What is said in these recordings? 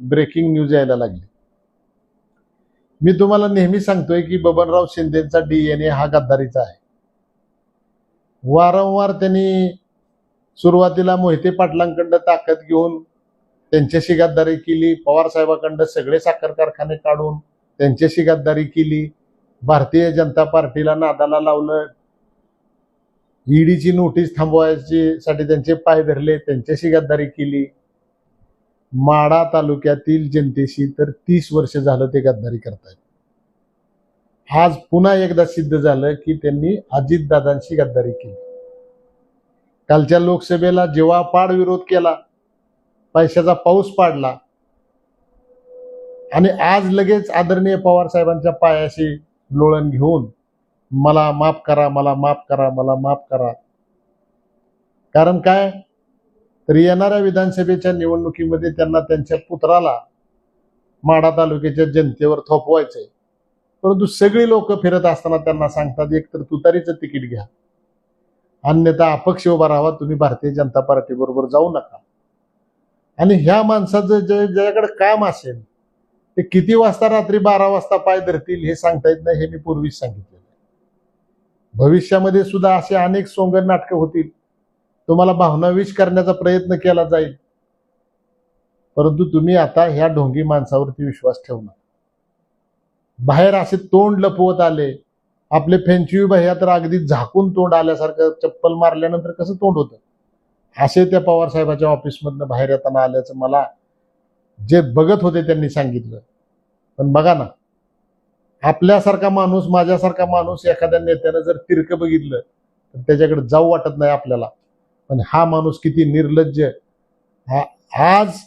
Breaking news यायला लागली। मी तुम्हाला नेहमी सांगतोय की बबनराव शिंदेचा DNA हा गद्दारीचा आहे। वारंवार त्यांनी सुरुवातीला मोहिते पाटलांकडे ताकद घेऊन त्यांच्याशी गद्दारी केली, पवार साहेबांकडे सगळे साखर कारखाने काढून त्यांच्याशी गद्दारी केली, भारतीय जनता पार्टीला नादाला लावलं, ईडीची नोटीस थांबवायची साठी त्यांचे पाय धरले, त्यांच्याशी गद्दारी केली। माढा तालुक्यातील जनतेशी तर 30 वर्ष झालं ते गद्दारी करतायत। आज पुन्हा एकदा सिद्ध झालं की त्यांनी अजितदादांशी गद्दारी केली। कालच्या लोकसभेला जीवापाड विरोध केला, पैशाचा पाऊस पाडला आणि आज लगेच आदरणीय पवार साहेबांच्या पायाशी लोळण घेऊन मला माफ करा, मला माफ करा, मला माफ करा। कारण काय, तर येणाऱ्या विधानसभेच्या निवडणुकीमध्ये त्यांना त्यांच्या पुत्राला माढा तालुक्याच्या जनतेवर थोपवायचंय। परंतु सगळी लोक फिरत असताना त्यांना सांगतात एक तर तुतारीचं तिकीट घ्या, अन्यथा अपक्ष उभा राहा, तुम्ही भारतीय जनता पार्टी बरोबर जाऊ नका। आणि ह्या माणसाचं ज्याच्याकडे काम असेल ते किती वाजता रात्री 12 वाजता पाय धरतील हे सांगता येत नाही, हे मी पूर्वीच सांगितलेलं आहे। भविष्यामध्ये सुद्धा असे अनेक सोंग नाटकं होतील, तुम्हाला भावनाविश करण्याचा प्रयत्न केला जाईल, परंतु तुम्ही आता ह्या ढोंगी माणसावरती विश्वास ठेवू नका। बाहेर असे तोंड लपवत आले, आपले फेंचुई भैया तर अगदी झाकून तोंड आल्यासारखं, चप्पल मारल्यानंतर कसं तोंड होतं असे त्या पवार साहेबाच्या ऑफिसमधनं बाहेर येताना आल्याचं मला जे बघत होते त्यांनी सांगितलं। पण बघा ना, आपल्यासारखा माणूस, माझ्यासारखा माणूस एखाद्या नेत्यानं जर तिरकं बघितलं तर त्याच्याकडे जाऊ वाटत नाही आपल्याला। पण हा माणूस किती निर्लज्ज, आज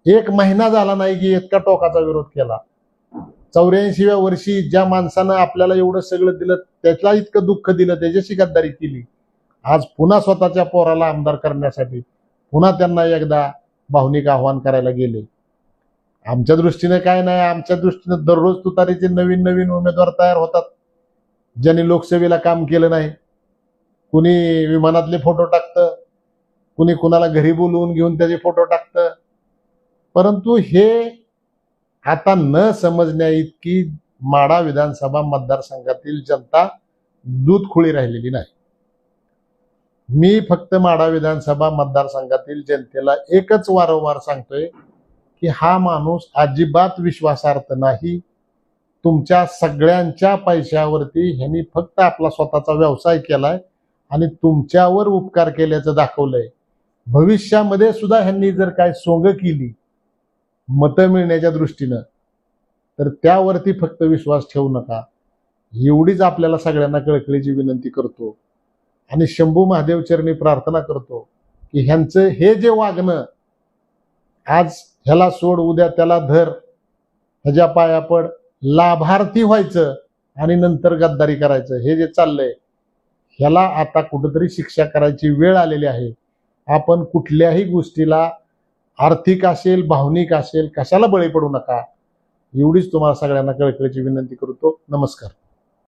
1 महिना झाला नाही की इतका टोकाचा विरोध केला। 84व्या वर्षी ज्या माणसानं आपल्याला एवढं सगळं दिलं, त्याला इतकं दुःख दिलं, त्याच्याशी गद्दारी केली, आज पुन्हा स्वतःच्या पोराला आमदार करण्यासाठी पुन्हा त्यांना एकदा भावनिक आव्हान करायला गेले। आमच्या दृष्टीने काय नाही, आमच्या दृष्टीने दररोज तुतारीचे नवीन नवीन उमेदवार तयार होतात, ज्यांनी लोकसभेला काम केलं नाही। कुणी विमानातले फोटो टाकतं, कुणी कुणाला घरी बोलवून घेऊन त्याचे फोटो टाकतं, परंतु हे आता न समजण्या इतकी माढा विधानसभा मतदारसंघातील जनता दूधखोळी राहिलेली नाही। मी फक्त माढा विधानसभा मतदारसंघातील जनतेला एकच वारंवार सांगतोय की हा माणूस अजिबात विश्वासार्थ नाही। तुमच्या सगळ्यांच्या पैशावरती ह्यांनी फक्त आपला स्वतःचा व्यवसाय केलाय आणि तुमच्यावर उपकार केल्याचं दाखवलंय। भविष्यामध्ये सुद्धा ह्यांनी जर काय सोंग केली मतं मिळण्याच्या दृष्टीनं तर त्यावरती फक्त विश्वास ठेवू नका, एवढीच आपल्याला सगळ्यांना कळकळीची विनंती करतो। आणि शंभू महादेव चरणी प्रार्थना करतो की ह्यांचं हे जे वागणं, आज ह्याला सोड उद्या त्याला धर, ह्याच्या पाया पड, लाभार्थी व्हायचं आणि नंतर गद्दारी करायचं, हे जे चाललंय ह्याला आता कुठेतरी शिक्षा करायची वेळ आलेली आहे। आपण कुठल्याही गोष्टीला आर्थिक असेल, भावनिक असेल, कशाला बळी पडू नका, एवढीच तुम्हाला सगळ्यांना कळकळीची विनंती करतो। नमस्कार।